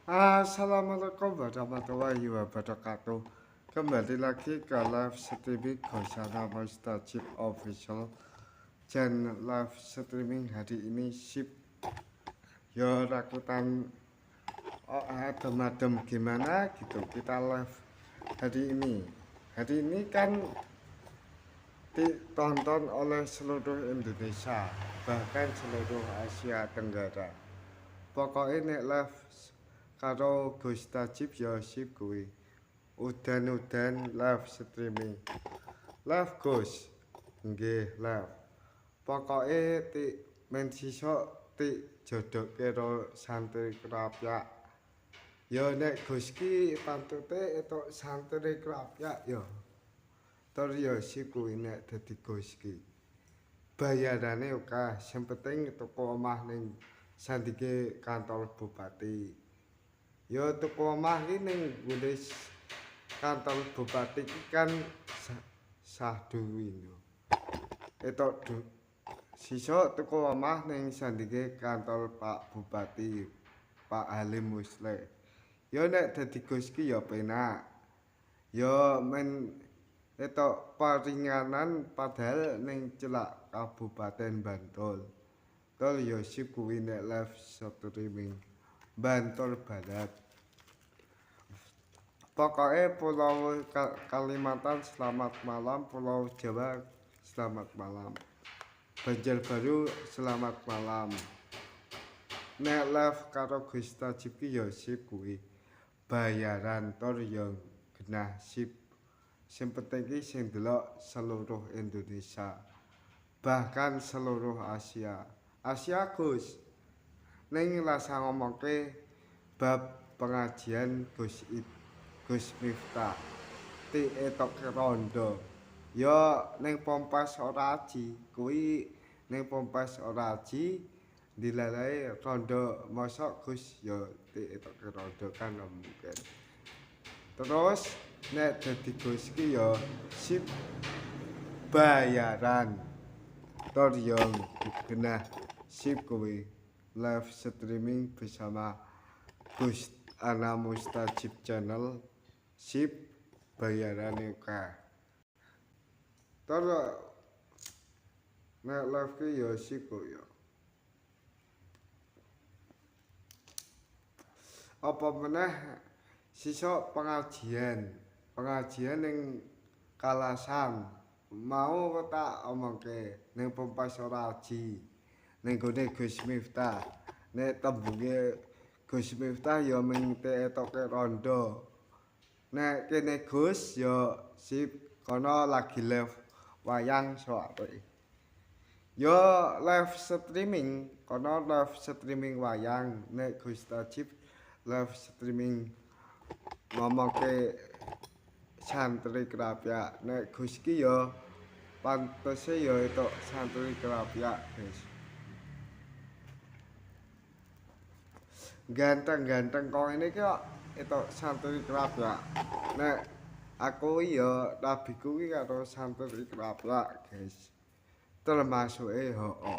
Assalamualaikum warahmatullahi wabarakatuh. Kembali lagi ke live streaming Gosana Mustajib Official. Dan live streaming hari ini sip yo rakutan adem-adem gimana gitu kita live hari ini. Hari ini kan ditonton oleh seluruh Indonesia, bahkan seluruh Asia Tenggara. Pokoknya nek live karo Gus Tajib ya sip kuwi. Udan-udan live streaming. Live Gus. Nggih, live. Pokoke ti men sisuk ti jodhoke karo santri kerapyak. Ya nek Gus ki pantute etuk santri kerapyak ya. Tur ya sip kuwi nek dadi Gus ki. Bayarane akeh, sing penting tuku omah ning sandike kantor bupati. Ya tuku omah ki ning nggone kantor bupati ki kan sah duwi lho. Etok sisuk tuku omah ning sandike kantor Pak Bupati, Pak Halim Musleh. Ya nek dadi Gus ki ya penak. Ya men etok paringanan padahal ning celak Kabupaten Bantul. Tol ya sip kuwi nek live streaming Bantul Barat. Pokoknya Pulau Kalimantan selamat malam, Pulau Jawa selamat malam, Banjarbaru selamat malam. Nek live karo Gus Tajib ki ya sip kuwi. Bayaran tor ya genah sip. Sing penting ki sing delok seluruh Indonesia. Bahkan seluruh Asia. Asia Gus. Ning lasa ngomongke bab pengajian Gus Miftah ti etok rondo. Ya ning Pompas ora aji, kuwi ning Pompas ora aji dilalae rondo mosok Gus ya ti etok rondo kan mungkin. Terus nek dadi Gus ki ya sip bayaran. Tor yang genah sip kuwi live streaming bersama Gus Ana Mustajib Channel sip bayarane akeh. Tor nek live ki ya sip kok ya. Apa meneh sisuk pengajian ning Kalasan mau tak omongke ning Pompas ora aji ning gone Gus Miftah. Nek tembunge Gus Miftah ya ming etoke rondo. Nek kene Gus ya sip kono lagi live wayang soare. Yo live streaming kono live streaming wayang nek Gus Tajib live streaming ngomongke santri kerapyak. Nek Gus ki ya pantese ya etok santri kerapyak, guys. Ganteng-ganteng kok ini kok etok santri kerapyak. Nek aku ya rabiku ki karo santri kerapyak, guys. Termasuke hooh.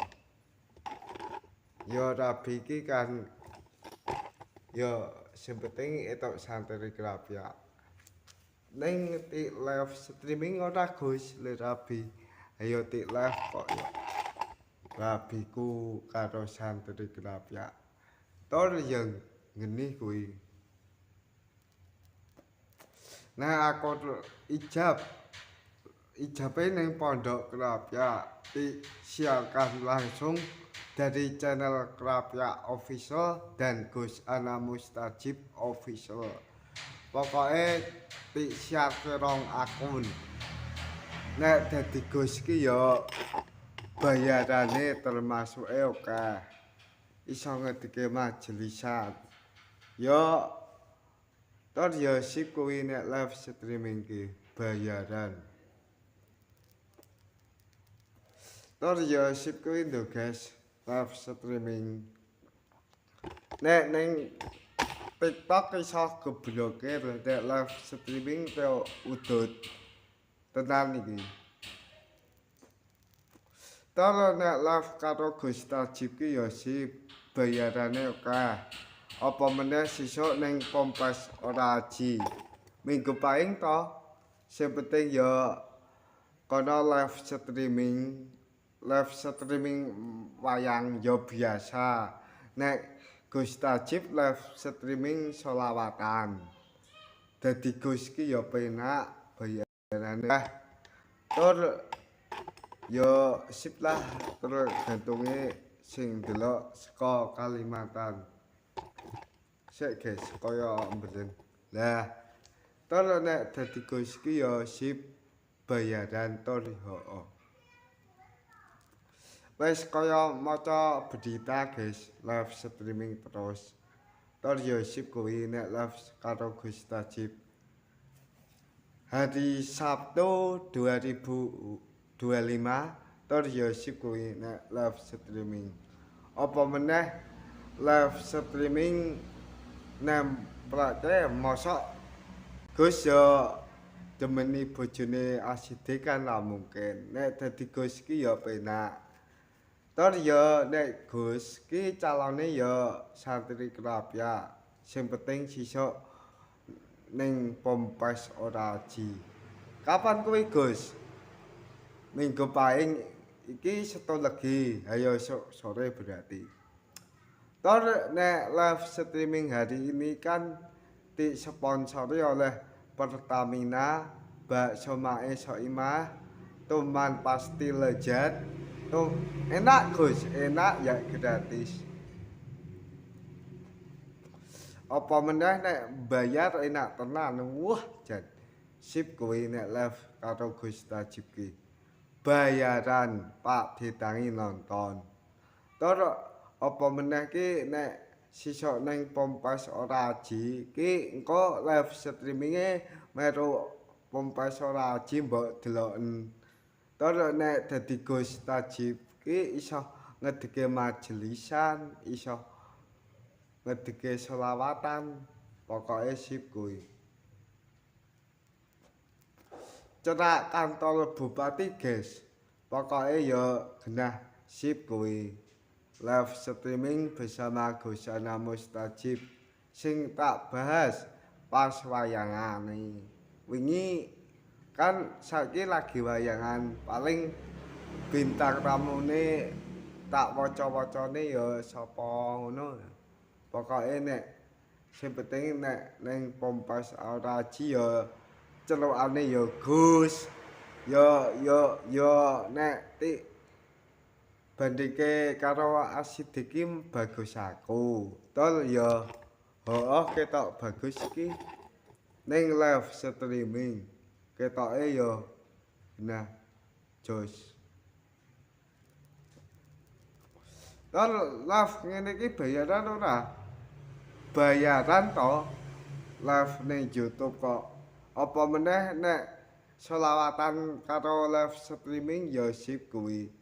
Ya rabi ki kan ya sing penting etok santri kerapyak. Ning ti live streaming ora Gus le rabi. Ayo ti live kok ya. Rabiku karo santri kerapyak. Tor yang ngeni kuwi. Nah aku ijabe ning pondok kerapyak disiarkan langsung dari channel Kerapyak Official dan Gus Ana Mustajib Official. Pokoknya disiarke rong akun. Nek dadi Gus ki ya bayarane termasuke akeh. Iso ngedike majelisan. Ya tor ya sip kuwi nek live streaming ki bayaran. Tor ya sip kuwi lho guys, live streaming. Nek ning TikTok iso geblokir nek live streaming kaya udut. Tenan iki. Tor nek live karo Gus Tajib ki ya sip bayarane akeh. Apa meneh sesuk ning Kompas ora aji. Minggu paing to. Sing penting ya kono live streaming wayang ya biasa. Nek Gus Tajib live streaming sholawatan. Dadi Gus ki ya penak bayarane. Tur ya sip lah tur gantunge sing delok saka Kalimantan. Sik guys, kaya mboten. Lah, tur nek dadi Gus ki ya sip bayaran tur hooh. Wes kaya maca berita guys, live streaming terus. Tur ya sip kuwi nek live karo Gus Tajib. Hari Sabtu 2025 tur ya sip kuwi nek live streaming. Apa meneh live streaming nemplake mosok Gus yo demeni bojone aside kan lah mungkin. Nek dadi Gus ki ya penak. Tur ya nek Gus ki calone ya santri kerapya. Sing penting sesuk ning Pompas ora aji. Kapan kuwi Gus? Minggu paing iki Setu Legi. Ayo sore berarti. Tur nek live streaming hari ini kan disponsori oleh Pertamina, Bakso Mae Soimah, Tuman Pasti Lezat. Tuh enak Gus, enak ya gratis. Apa meneh nek bayar enak tenan. Wah, jan sip kuwi nek live karo Gus Tajib ki. Bayaran Pak ditangi nonton. Tur apa meneh ki nek sesuk ning Pompas ora aji ki engko live streaminge meru Pompas ora aji mbok deloken. Tur nek dadi Gus Tajib ki iso ngedeke majelisan, iso ngedeke selawatan, pokoke sip kuwi. Cerak kantor bupati guys. Pokoke ya genah sip kuwi. Live streaming bersama Gus Ana Mustajib sing tak bahas pas wayangane. Wingi kan saiki lagi wayangan paling bintang tamune tak waca-wacane ya sapa ngono. Pokoke nek sing penting nek ning Pompas ora aji ya celukane ya Gus. Ya nek bandike karo Asidik bagus aku. Tol ya hooh ketok bagus iki ning live streaming. Ketoke ya nah jos. Tol live ngene iki bayaran ora? Bayaran to live ning YouTube kok. Apa meneh nek selawatan karo live streaming ya sip kuwi.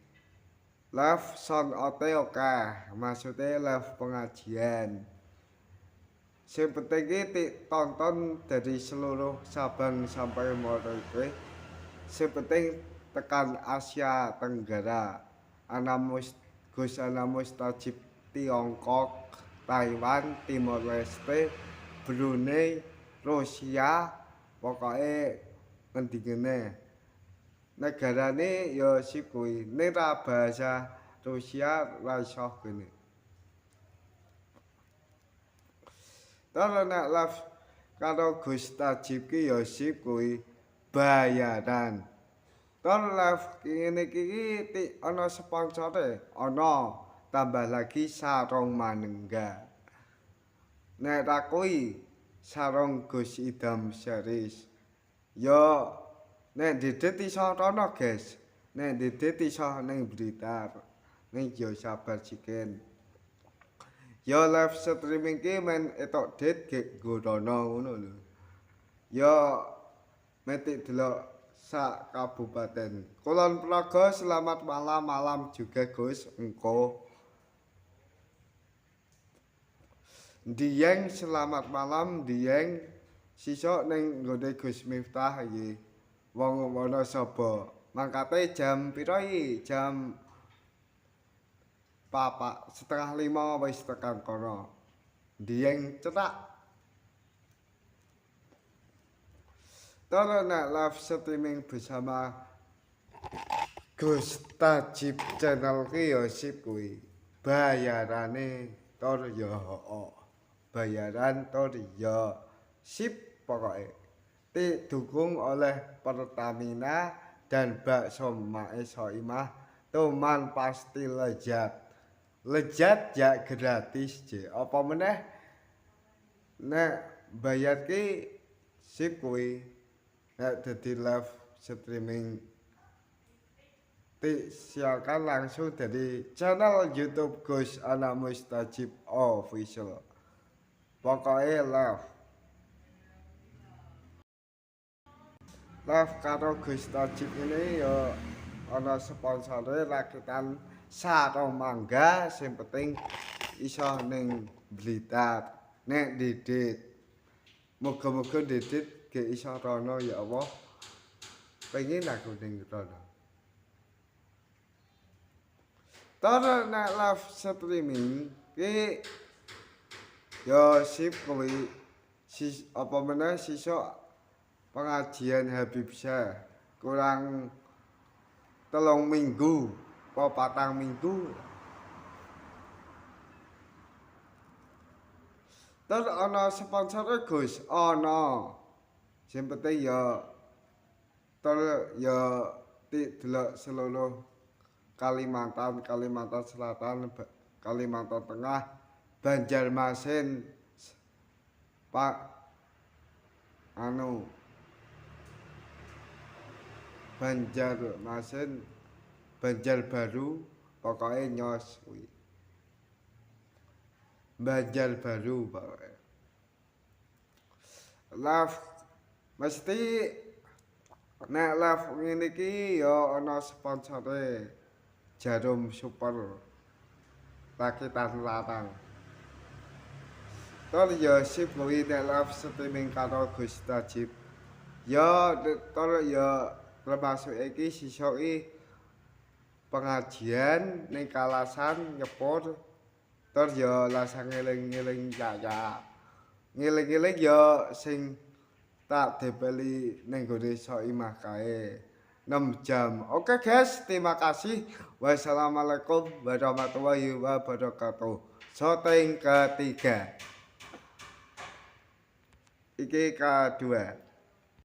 Live sound ote oke, maksudnya live pengajian. Sing penting iki tonton dari seluruh Sabang sampai Merauke. Sing penting tekan Asia Tenggara. Gus Ana Mustajib Tiongkok, Taiwan, Timor Leste, Brunei, Rusia, pokoke ngendingene. Negarane ya sip kuwi. Ning ra bahasa Rusia ra iso kene. Tur nek live karo Gus Tajib ki ya sip kuwi bayaran. Tur live ngene iki ana sponsore, ana tambah lagi sarung manengga. Nek ra kuwi sarung Gus Idam series. Ya nek didit iso rono guys. Nek didit iso ning Blitar. Ning yo sabar chicken. Ya live streaming ki men etok dit gek nggono ngono lho. Ya metik delok sak kabupaten. Kulon Progo selamat malam juga Gus engko. Dieng selamat malam Dieng. Sisuk ning nggone Gus Miftah iki. Wong Wonosobo. Mangkate jam piro iki? Jam 4:30 wis tekan kono. Dieng cetak. Tolong nak live streaming bersama Gus Tajib channel ki ya sip kuwi. Bayarane tor ya bayaran tor ya sip pokoke. Didukung oleh Pertamina dan bakso Mae Soimah. Tuman pasti lezat. Lezat ya gratis je. Apa meneh nek bayar ki sip kuwi. Nek dadi live streaming silakan langsung dari channel YouTube Gus Anak Mustajib Official. Pokoknya live karo Gus Tajib ini ya ana sponsore rakitan sarung mangga sing penting iso ning Blitar nek Didit. Moga-moga Didit ge iso rono ya Allah. Pengen aku ning rono. Tara nek live streaming ki ya sip kuwi apa meneh sesuk pengajian Habib Syah kurang 3 minggu apa 4 minggu. Terus ana sponsor Gus ana. Sing penting ya delok seluruh Kalimantan Selatan, Kalimantan Tengah, Banjarmasin, Pak Banjarmasin, Banjarbaru, pokoknya nyos kuwi. Banjarbaru pokoknya. Live mesti nek live ngene iki ya ana sponsore. Jarum super rakitan larang. Tol ya sip kuwi nek live streaming karo Gus Tajib. Ya tol ya termasuk iki sisuki pengajian ning Kalasan nyepur. Tol ya lasang eling-eling ya. Ngeling-eling ya sing tak debeli ning gone Soimah kae. 6 jam. Oke guys, terima kasih. Wassalamualaikum warahmatullahi wabarakatuh. Syuting ketiga. Iki kedua.